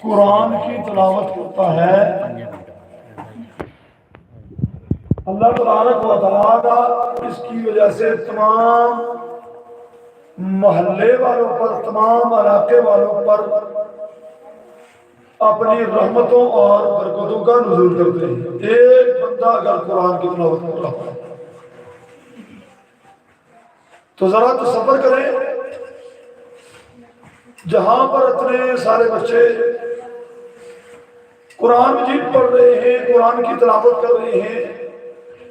قرآن کی تلاوت کرتا ہے، اللہ تبارک و تعالیٰ اس کی وجہ سے تمام محلے والوں پر، تمام علاقے والوں پر اپنی رحمتوں اور برکتوں کا نزول کرتے ہیں۔ ایک بندہ اگر قرآن کی تلاوت کر رہا ہے تو ذرا تصور کریں، جہاں پر اتنے سارے بچے قرآن مجید پڑھ رہے ہیں، قرآن کی تلاوت کر رہے ہیں،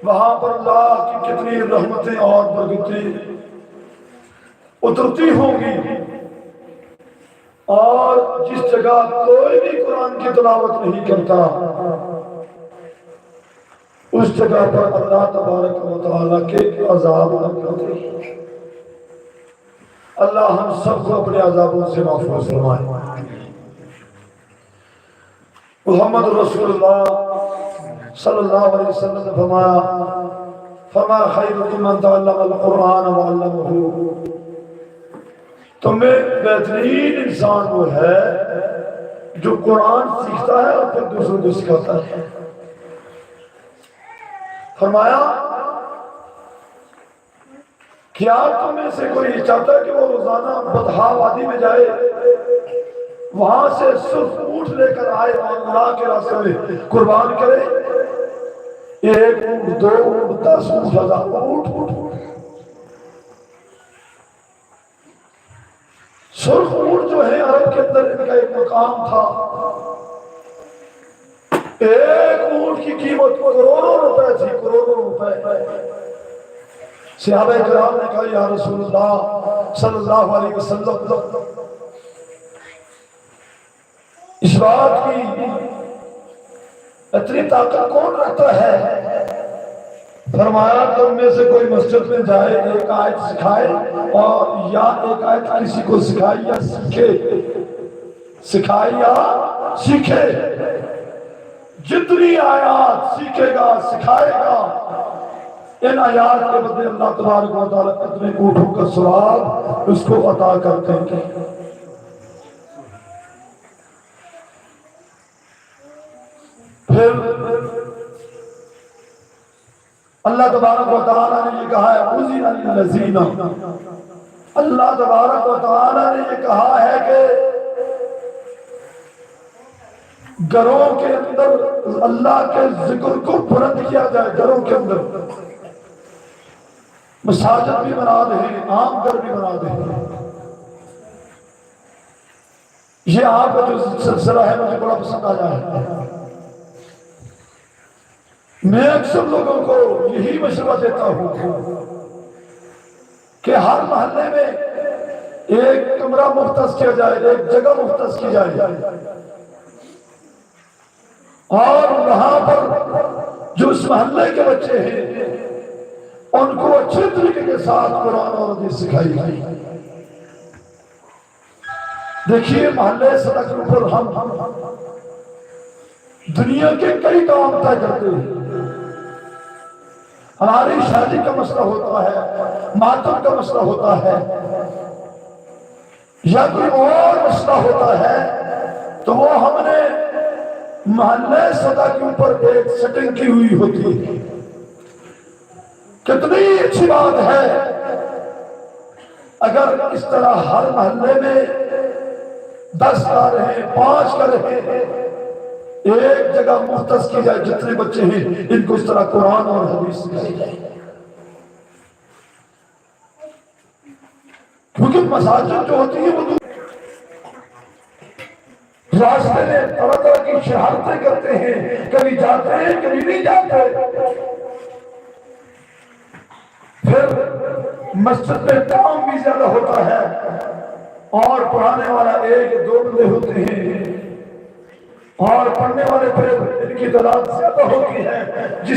وہاں پر اللہ کی کتنی رحمتیں اور برکتیں اترتی ہوں گی، اور جس جگہ کوئی بھی قرآن کی تلاوت نہیں کرتا اس جگہ پر اللہ تبارک و تعالیٰ کے عذاب ہوتے ہیں۔ اللہ ہم سب کو اپنے عذابوں سے محفوظ فرمائے۔ محمد رسول اللہ صلی اللہ علیہ وسلم نے فرمایا خیرکم من تعلم القرآن وعلمہ، تمہیں بہترین انسان وہ ہے جو قرآن سیکھتا ہے اور پھر دوسروں کو سکھاتا ہے۔ فرمایا کیا تم میں سے کوئی چاہتا ہے کہ وہ روزانہ بدحا وادی میں جائے، وہاں سے صرف اونٹ لے کر آئے اور اللہ کے راستے میں قربان کرے؟ ایک اونٹ، دو اونٹ، 10 اونٹ، 1000 اونٹ۔ سرخ اونٹ جو ہے عرب کے اندر ان کا ایک مقام تھا، ایک اونٹ کی قیمت کروڑوں روپے تھی، کروڑوں روپے۔ صحابہ کرام نے کہا یا رسول اللہ صلی اللہ علیہ وسلم، اس بات کی اتنی طاقت کون رکھتا ہے؟ فرمایا تم میں سے کوئی مسجد میں جائے، ایک آیت سکھائے، اور یا ایک آیت کسی کو سکھائے یا سیکھے، سکھائے یا سیکھے، جتنی آیات سیکھے گا سکھائے گا، ان آیات کے بدلے اللہ تبارک و تعالیٰ اتنے اونٹوں کا ثواب اس کو عطا کرتے ہیں۔ پھر اللہ تبارک و تعالیٰ نے یہ کہا ہے اُذِنَ لِلَّذِينَ، اللہ تبارک و تعالیٰ نے یہ کہا ہے کہ گھروں کے اندر اللہ کے ذکر کو بلند کیا جائے، گھروں کے اندر مساجد بھی بنا دیں، عام گھر بھی بنا دیں۔ یہ آپ کا جو سلسلہ ہے مجھے بڑا پسند آیا ہے۔ میں اکثر لوگوں کو یہی مشورہ دیتا ہوں کہ ہر محلے میں ایک کمرہ مختص کیا جائے، ایک جگہ مختص کی جائے، اور وہاں پر جو اس محلے کے بچے ہیں ان کو اچھے طریقے کے ساتھ قرآن اور حدیث سکھائی جائے۔ دیکھیے محلے سطح کے اوپر ہم دنیا کے کئی کام طے کرتے ہیں۔ ہماری شادی کا مسئلہ ہوتا ہے، ماتم کا مسئلہ ہوتا ہے، یا کوئی اور مسئلہ ہوتا ہے، تو وہ ہم نے محلے سطح کے اوپر ایک سیٹنگ کی ہوئی ہوتی ہے۔ کتنی اچھی بات ہے اگر اس طرح ہر محلے میں 10 کا رہے، 5 کا رہے، ایک جگہ مختص کی جائے، جتنے بچے ہیں ان کو اس طرح قرآن اور حدیث سکھائی جائے۔ کیونکہ مساجد جو ہوتی ہے وہ راستے میں طرح طرح کی شہادتیں کرتے ہیں، کبھی جاتے ہیں کبھی نہیں جاتے۔ پھر مسجد میں کام بھی زیادہ ہوتا ہے، اور پڑھانے والا 1-2 بندے ہوتے ہیں، اور پڑھنے والے پھر ان کی تعداد زیادہ ہوتی ہے، جس